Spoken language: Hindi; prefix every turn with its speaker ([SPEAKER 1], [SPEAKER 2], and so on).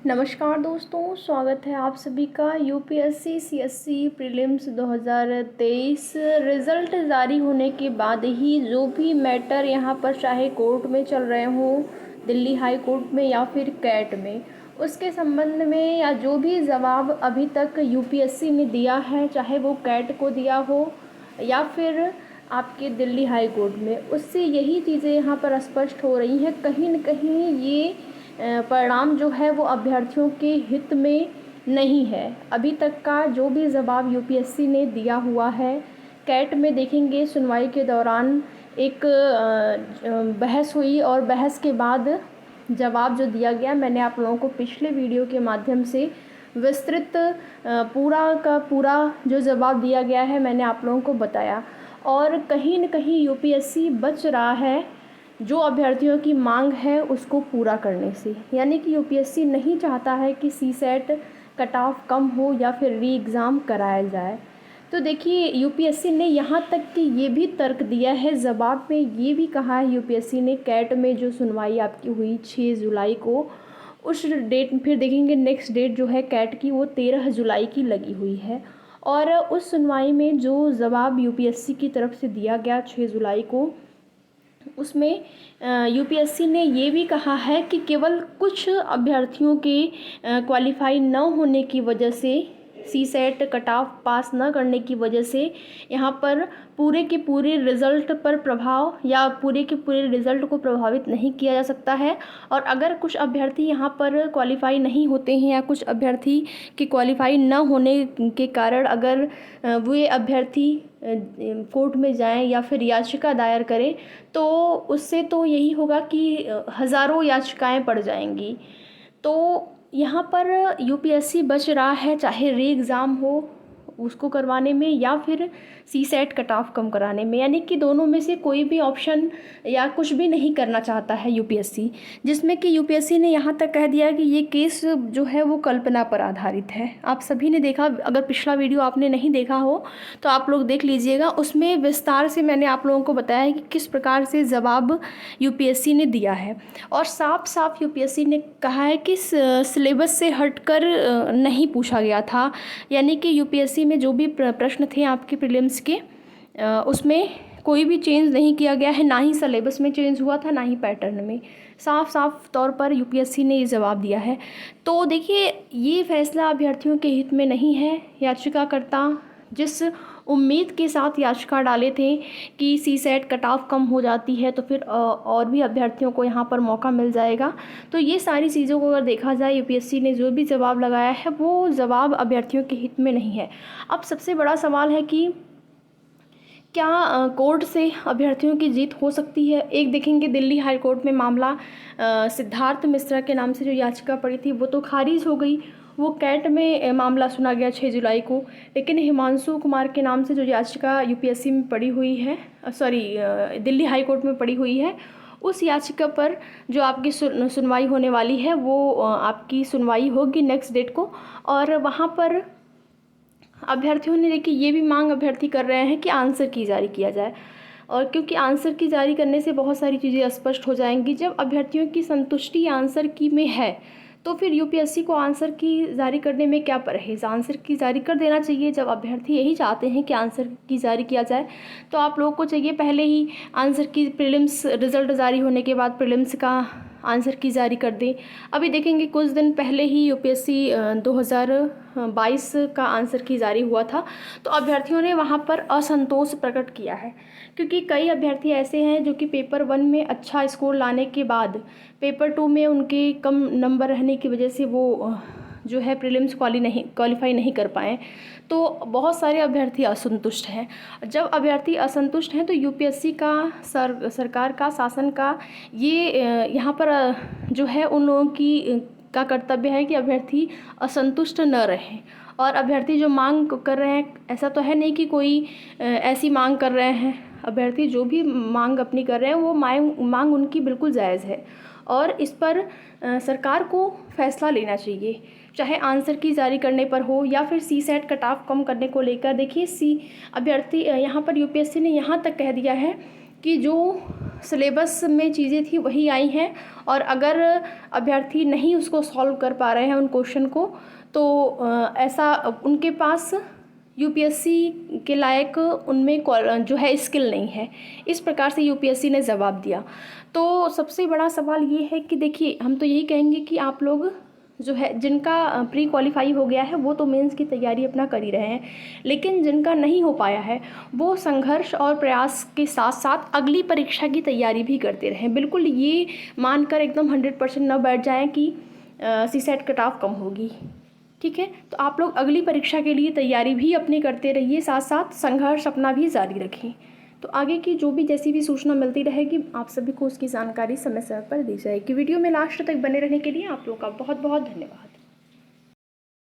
[SPEAKER 1] नमस्कार दोस्तों, स्वागत है आप सभी का यूपीएससी सीएससी प्रीलिम्स 2023 रिज़ल्ट जारी होने के बाद ही जो भी मैटर यहाँ पर चाहे कोर्ट में चल रहे हों, दिल्ली हाई कोर्ट में या फिर कैट में, उसके संबंध में या जो भी जवाब अभी तक यूपीएससी ने दिया है, चाहे वो कैट को दिया हो या फिर आपके दिल्ली हाई कोर्ट में, उससे यही चीज़ें यहाँ पर स्पष्ट हो रही हैं। कहीं न कहीं ये परिणाम जो है वो अभ्यर्थियों के हित में नहीं है। अभी तक का जो भी जवाब यूपीएससी ने दिया हुआ है, कैट में देखेंगे सुनवाई के दौरान एक बहस हुई और बहस के बाद जवाब जो दिया गया, मैंने आप लोगों को पिछले वीडियो के माध्यम से विस्तृत पूरा का पूरा जो जवाब दिया गया है मैंने आप लोगों को बताया। और कहीं न कहीं यूपीएससी बच रहा है जो अभ्यर्थियों की मांग है उसको पूरा करने से, यानी कि यूपीएससी नहीं चाहता है कि सीसेट कट ऑफ कम हो या फिर री एग्ज़ाम कराया जाए। तो देखिए, यूपीएससी ने यहाँ तक कि ये भी तर्क दिया है, जवाब में ये भी कहा है यूपीएससी ने, कैट में जो सुनवाई आपकी हुई 6 जुलाई को, उस डेट फिर देखेंगे नेक्स्ट डेट जो है कैट की वो 13 जुलाई की लगी हुई है। और उस सुनवाई में जो जवाब यूपीएससी की तरफ से दिया गया 6 जुलाई को, उसमें यूपीएससी ने ये भी कहा है कि केवल कुछ अभ्यर्थियों के क्वालिफाई न होने की वजह से, सीसेट कट ऑफ पास न करने की वजह से यहाँ पर पूरे के पूरे रिज़ल्ट पर प्रभाव या पूरे के पूरे रिज़ल्ट को प्रभावित नहीं किया जा सकता है। और अगर कुछ अभ्यर्थी यहाँ पर क्वालिफाई नहीं होते हैं या कुछ अभ्यर्थी के क्वालिफाई न होने के कारण अगर वे अभ्यर्थी कोर्ट में जाएं या फिर याचिका दायर करें, तो उससे तो यही होगा कि हज़ारों याचिकाएं पड़ जाएंगी। तो यहाँ पर यूपीएससी बच रहा है, चाहे री एग्ज़ाम हो उसको करवाने में या फिर सीसेट कट ऑफ कम कराने में, यानी कि दोनों में से कोई भी ऑप्शन या कुछ भी नहीं करना चाहता है यूपीएससी। जिसमें कि यूपीएससी ने यहाँ तक कह दिया कि ये केस जो है वो कल्पना पर आधारित है। आप सभी ने देखा, अगर पिछला वीडियो आपने नहीं देखा हो तो आप लोग देख लीजिएगा, उसमें विस्तार से मैंने आप लोगों को बताया है कि किस प्रकार से जवाब यूपीएससी ने दिया है। और साफ साफ यूपीएससी ने कहा है कि सिलेबस से हटकर नहीं पूछा गया था, यानी कि यूपीएससी में जो भी प्रश्न थे आपके प्रीलिम्स के, उसमें कोई भी चेंज नहीं किया गया है, ना ही सिलेबस में चेंज हुआ था, ना ही पैटर्न में। साफ साफ तौर पर यूपीएससी ने ये जवाब दिया है। तो देखिए, ये फैसला अभ्यर्थियों के हित में नहीं है। याचिकाकर्ता जिस उम्मीद के साथ याचिका डाले थे कि सीसेट कट ऑफ कम हो जाती है तो फिर और भी अभ्यर्थियों को यहाँ पर मौका मिल जाएगा, तो ये सारी चीज़ों को अगर देखा जाए, यूपीएससी ने जो भी जवाब लगाया है वो जवाब अभ्यर्थियों के हित में नहीं है। अब सबसे बड़ा सवाल है कि क्या कोर्ट से अभ्यर्थियों की जीत हो सकती है। एक देखेंगे दिल्ली हाई कोर्ट में मामला सिद्धार्थ मिश्रा के नाम से जो याचिका पड़ी थी वो तो खारिज हो गई, वो कैट में मामला सुना गया 6 जुलाई को। लेकिन हिमांशु कुमार के नाम से जो याचिका यूपीएससी में पड़ी हुई है, दिल्ली हाई कोर्ट में पड़ी हुई है, उस याचिका पर जो आपकी सुनवाई होने वाली है वो आपकी सुनवाई होगी नेक्स्ट डेट को। और वहाँ पर अभ्यर्थियों ने देखिए ये भी मांग अभ्यर्थी कर रहे हैं कि आंसर की जारी किया जाए, और क्योंकि आंसर की जारी करने से बहुत सारी चीज़ें स्पष्ट हो जाएंगी। जब अभ्यर्थियों की संतुष्टि आंसर की में है तो फिर यूपीएससी को आंसर की जारी करने में क्या परहेज, आंसर की जारी कर देना चाहिए। जब अभ्यर्थी यही चाहते हैं कि आंसर की जारी किया जाए तो आप लोगों को चाहिए पहले ही आंसर की प्रीलिम्स रिज़ल्ट जारी होने के बाद प्रीलिम्स का आंसर की जारी कर दें। अभी देखेंगे कुछ दिन पहले ही यूपीएससी 2022 का आंसर की जारी हुआ था, तो अभ्यर्थियों ने वहाँ पर असंतोष प्रकट किया है, क्योंकि कई अभ्यर्थी ऐसे हैं जो कि पेपर 1 में अच्छा स्कोर लाने के बाद पेपर 2 में उनके कम नंबर रहने की वजह से वो जो है प्रीलिम्स क्वालिफाई नहीं कर पाए। तो बहुत सारे अभ्यर्थी असंतुष्ट हैं। जब अभ्यर्थी असंतुष्ट हैं तो यूपीएससी का सरकार का, शासन का ये यहाँ पर जो है उन लोगों की का कर्तव्य है कि अभ्यर्थी असंतुष्ट न रहें। और अभ्यर्थी जो मांग कर रहे हैं, ऐसा तो है नहीं कि कोई ऐसी मांग कर रहे हैं, अभ्यर्थी जो भी मांग अपनी कर रहे हैं वो मांग उनकी बिल्कुल जायज़ है और इस पर सरकार को फैसला लेना चाहिए, चाहे आंसर की जारी करने पर हो या फिर सीसेट कट ऑफ कम करने को लेकर। देखिए अभ्यर्थी यहाँ पर यूपीएससी ने यहाँ तक कह दिया है कि जो सिलेबस में चीज़ें थी वही आई हैं, और अगर अभ्यर्थी नहीं उसको सॉल्व कर पा रहे हैं उन क्वेश्चन को, तो ऐसा उनके पास यूपीएससी के लायक उनमें जो है स्किल नहीं है। इस प्रकार से यूपीएससी ने जवाब दिया। तो सबसे बड़ा सवाल ये है कि देखिए, हम तो यही कहेंगे कि आप लोग जो है, जिनका प्री क्वालिफाई हो गया है वो तो मेंस की तैयारी अपना कर ही रहे हैं, लेकिन जिनका नहीं हो पाया है वो संघर्ष और प्रयास के साथ साथ अगली परीक्षा की तैयारी भी करते रहें। बिल्कुल ये मानकर एकदम 100% न बैठ जाएं कि सीसेट कट ऑफ कम होगी। ठीक है, तो आप लोग अगली परीक्षा के लिए तैयारी भी अपनी करते रहिए, साथ साथ संघर्ष अपना भी जारी रखें। तो आगे की जो भी जैसी भी सूचना मिलती रहेगी आप सभी को उसकी जानकारी समय समय पर दी जाएगी। वीडियो में लास्ट तक बने रहने के लिए आप लोगों का बहुत बहुत धन्यवाद।